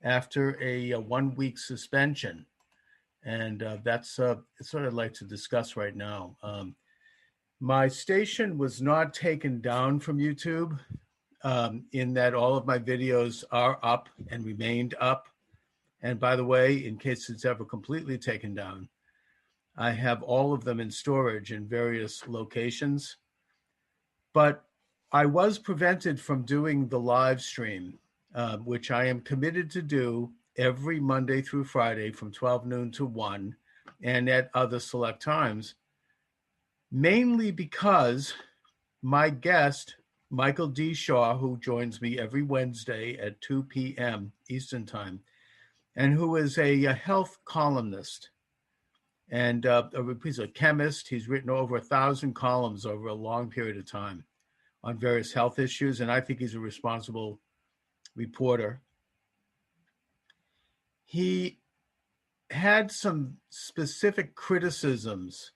after a 1-week suspension. And that's what I'd like to discuss right now. My station was not taken down from YouTube, in that all of my videos are up and remained up. And by the way, in case it's ever completely taken down, I have all of them in storage in various locations. But I was prevented from doing the live stream, which I am committed to do every Monday through Friday from 12 noon to 1 and at other select times, mainly because my guest, Michael D. Shaw, who joins me every Wednesday at 2 p.m. Eastern Time, and who is a health columnist and he's a chemist. He's written over 1,000 columns over a long period of time on various health issues, and I think he's a responsible reporter. He had some specific criticisms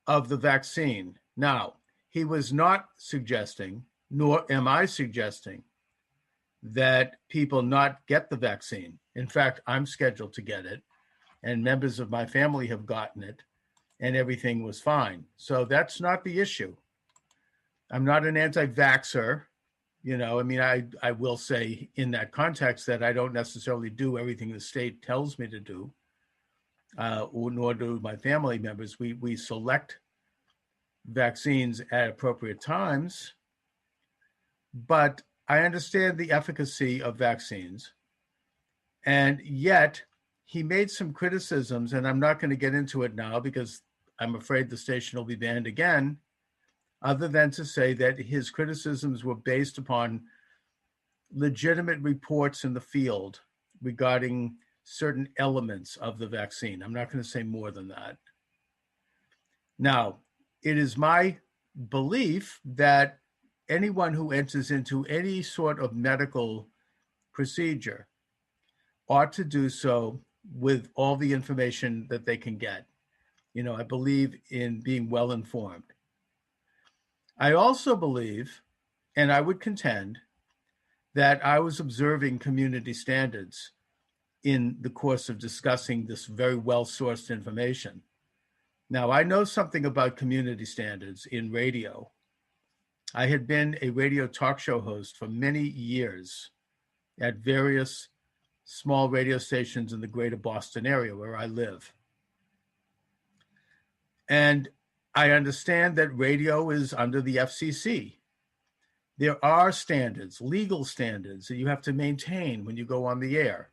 of the vaccine. Now, he was not suggesting, nor am I suggesting, that people not get the vaccine. In fact, I'm scheduled to get it, and members of my family have gotten it, and everything was fine. So that's not the issue. I'm not an anti-vaxxer. I will say in that context that I don't necessarily do everything the state tells me to do, nor do my family members. We select vaccines at appropriate times, but I understand the efficacy of vaccines. And yet he made some criticisms, and I'm not going to get into it now because I'm afraid the station will be banned again, other than to say that his criticisms were based upon legitimate reports in the field regarding certain elements of the vaccine. I'm not going to say more than that. Now, it is my belief that anyone who enters into any sort of medical procedure ought to do so with all the information that they can get. I believe in being well informed. I also believe, and I would contend, that I was observing community standards in the course of discussing this very well-sourced information. Now, I know something about community standards in radio. I had been a radio talk show host for many years at various small radio stations in the greater Boston area where I live. And I understand that radio is under the FCC. There are standards, legal standards that you have to maintain when you go on the air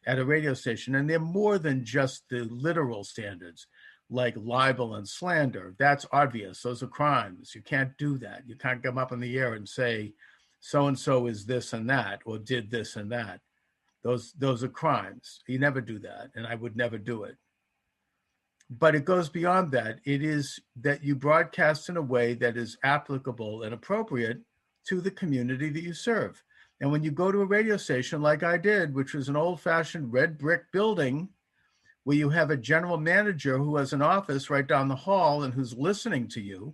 at a radio station. And they're more than just the literal standards like libel and slander. That's obvious. Those are crimes. You can't do that. You can't come up in the air and say, so-and-so is this and that, or did this and that. Those are crimes. You never do that, and I would never do it. But it goes beyond that. It is that you broadcast in a way that is applicable and appropriate to the community that you serve. And when you go to a radio station like I did, which was an old-fashioned red brick building where you have a general manager who has an office right down the hall and who's listening to you,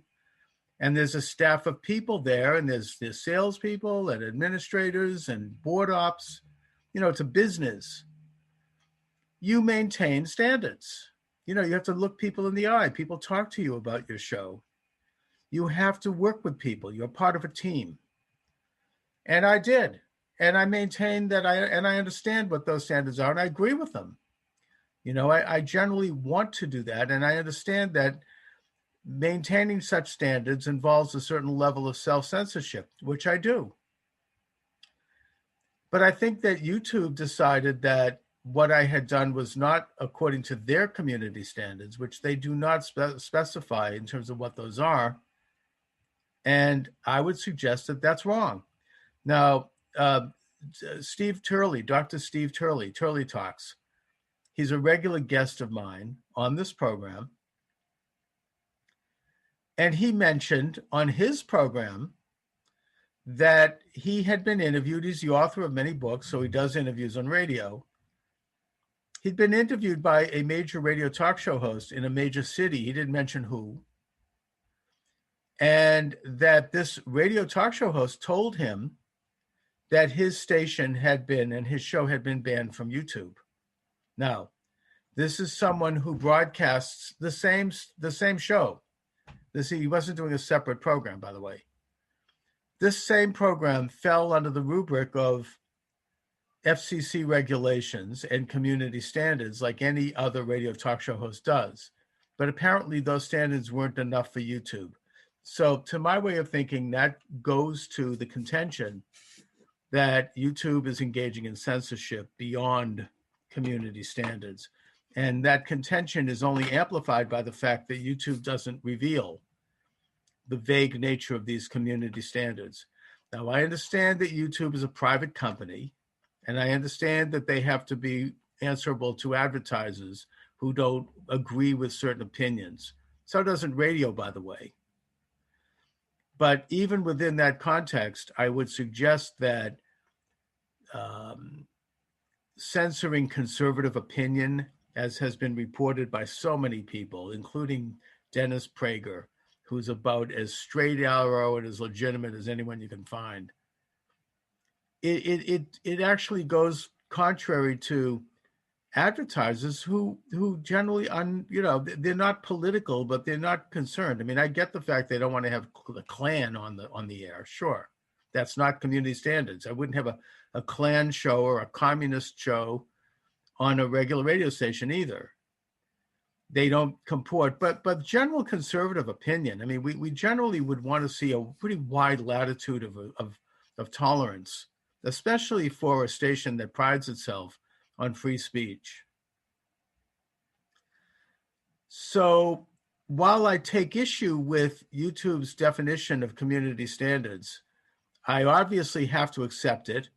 and there's a staff of people there, and there's salespeople and administrators and board ops, it's a business. You maintain standards. You have to look people in the eye. People talk to you about your show. You have to work with people. You're part of a team. And I did. And I maintained that I understand what those standards are, and I agree with them. I generally want to do that. And I understand that maintaining such standards involves a certain level of self-censorship, which I do. But I think that YouTube decided that what I had done was not according to their community standards, which they do not specify in terms of what those are. And I would suggest that that's wrong. Now, Steve Turley, Dr. Steve Turley, Turley Talks, he's a regular guest of mine on this program. And he mentioned on his program that he had been interviewed. He's the author of many books, so he does interviews on radio. He'd been interviewed by a major radio talk show host in a major city. He didn't mention who. And that this radio talk show host told him that his station had been and his show had been banned from YouTube. Now, this is someone who broadcasts the same show. He wasn't doing a separate program, by the way. This same program fell under the rubric of FCC regulations and community standards like any other radio talk show host does. But apparently those standards weren't enough for YouTube. So to my way of thinking, that goes to the contention that YouTube is engaging in censorship beyond community standards. And that contention is only amplified by the fact that YouTube doesn't reveal the vague nature of these community standards. Now, I understand that YouTube is a private company, and I understand that they have to be answerable to advertisers who don't agree with certain opinions. So doesn't radio, by the way. But even within that context, I would suggest that censoring conservative opinion, as has been reported by so many people, including Dennis Prager, who's about as straight arrow and as legitimate as anyone you can find, it actually goes contrary to advertisers who generally, they're not political, but they're not concerned. I mean, I get the fact they don't want to have the Klan on the air. Sure, that's not community standards. I wouldn't have a Klan show or a communist show on a regular radio station either. They don't comport, but general conservative opinion. I mean, we generally would want to see a pretty wide latitude of tolerance, especially for a station that prides itself on free speech. So while I take issue with YouTube's definition of community standards, I obviously have to accept it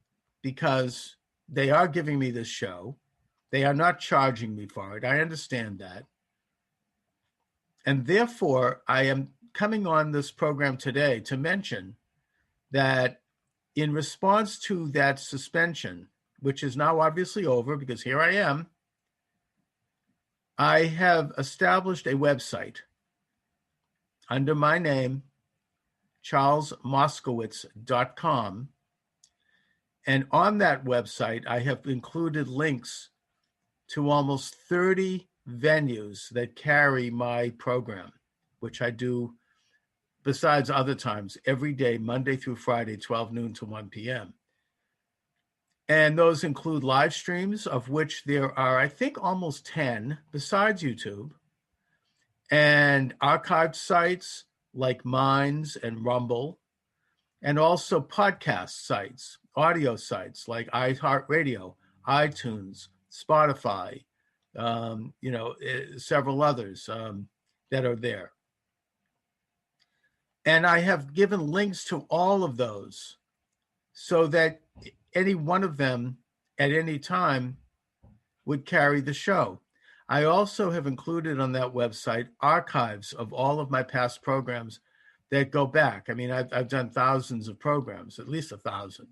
because they are giving me this show. They are not charging me for it. I understand that. And therefore, I am coming on this program today to mention that in response to that suspension, which is now obviously over because here I am, I have established a website under my name, charlesmoscowitz.com. And on that website, I have included links to almost 30 venues that carry my program, which I do besides other times every day, Monday through Friday, 12 noon to 1 p.m. And those include live streams, of which there are, I think, almost 10 besides YouTube, and archived sites like Minds and Rumble, and also podcast sites, audio sites like iHeartRadio, iTunes, Spotify, several others that are there. And I have given links to all of those so that any one of them at any time would carry the show. I also have included on that website archives of all of my past programs that go back. I mean, I've done thousands of programs, at least 1,000,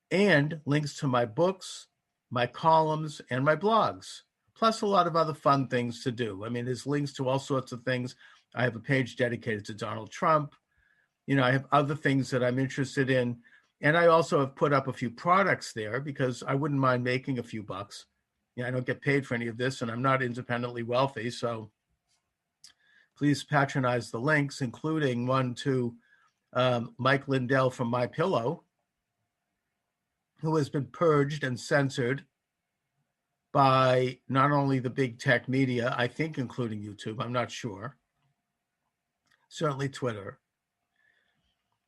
and links to my books, my columns, and my blogs, plus a lot of other fun things to do. I mean, there's links to all sorts of things. I have a page dedicated to Donald Trump. I have other things that I'm interested in. And I also have put up a few products there because I wouldn't mind making a few bucks. I don't get paid for any of this, and I'm not independently wealthy. So please patronize the links, including one to Mike Lindell from MyPillow, who has been purged and censored by not only the big tech media, I think including YouTube, I'm not sure, certainly Twitter,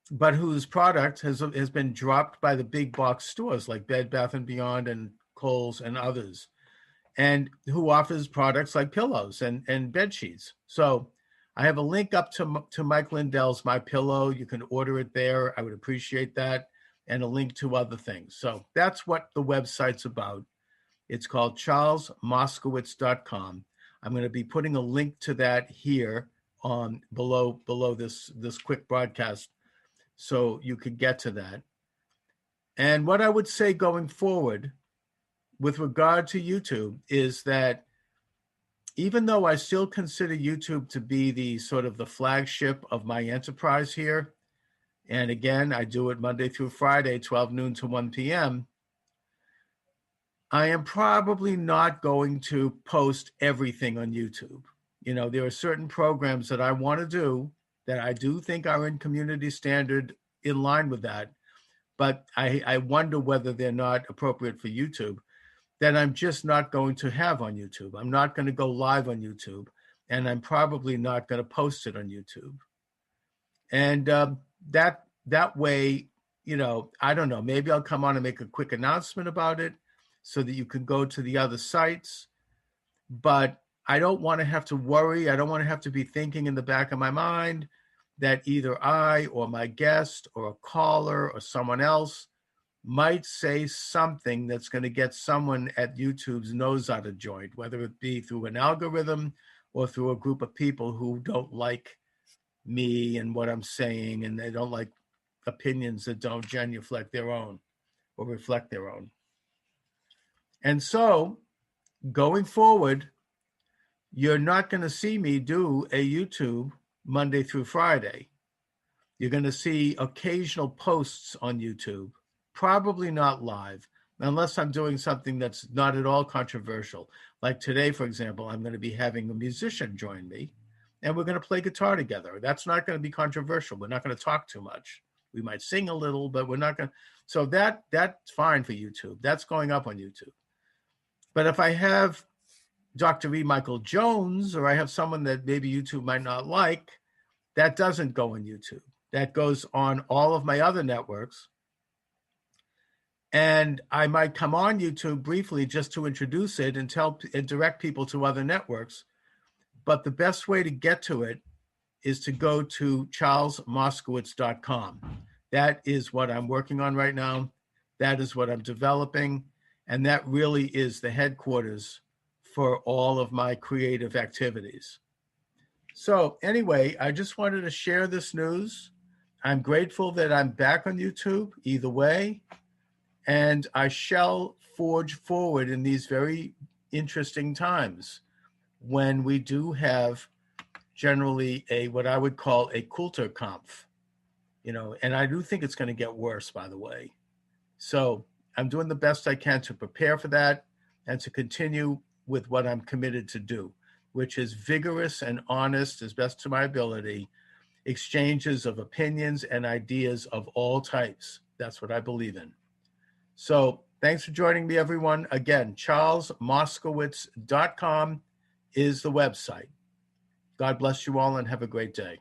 but whose product has been dropped by the big box stores like Bed Bath & Beyond and Kohl's and others, and who offers products like pillows and bed sheets. So I have a link up to Mike Lindell's MyPillow. You can order it there. I would appreciate that. And a link to other things. So that's what the website's about. It's called charlesmoscowitz.com. I'm going to be putting a link to that here on below this quick broadcast so you could get to that. And what I would say going forward with regard to YouTube is that even though I still consider YouTube to be the sort of the flagship of my enterprise here, and again, I do it Monday through Friday, 12 noon to 1 p.m., I am probably not going to post everything on YouTube. You know, there are certain programs that I want to do that I do think are in community standard in line with that, but I wonder whether they're not appropriate for YouTube, that I'm just not going to have on YouTube. I'm not going to go live on YouTube, and I'm probably not going to post it on YouTube. And that way, you know, I don't know, maybe I'll come on and make a quick announcement about it so that you can go to the other sites. But I don't want to have to worry. I don't want to have to be thinking in the back of my mind that either I or my guest or a caller or someone else might say something that's going to get someone at YouTube's nose out of joint, whether it be through an algorithm or through a group of people who don't like me and what I'm saying, and they don't like opinions that don't genuflect their own or reflect their own. And so going forward, you're not going to see me do a YouTube Monday through Friday. You're going to see occasional posts on YouTube, probably not live, unless I'm doing something that's not at all controversial. Like today, for example, I'm going to be having a musician join me, and we're going to play guitar together. That's not going to be controversial. We're not going to talk too much. We might sing a little, but we're not going to. So that's fine for YouTube. That's going up on YouTube. But if I have Dr. E. Michael Jones, or I have someone that maybe YouTube might not like, that doesn't go on YouTube. That goes on all of my other networks. And I might come on YouTube briefly just to introduce it and direct people to other networks. But the best way to get to it is to go to charlesmoscowitz.com. That is what I'm working on right now. That is what I'm developing. And that really is the headquarters for all of my creative activities. So anyway, I just wanted to share this news. I'm grateful that I'm back on YouTube either way. And I shall forge forward in these very interesting times when we do have generally what I would call a Kulturkampf, you know, and I do think it's going to get worse, by the way. So I'm doing the best I can to prepare for that and to continue with what I'm committed to do, which is vigorous and honest, as best to my ability, exchanges of opinions and ideas of all types. That's what I believe in. So thanks for joining me, everyone. Again, charlesmoscowitz.com is the website. God bless you all and have a great day.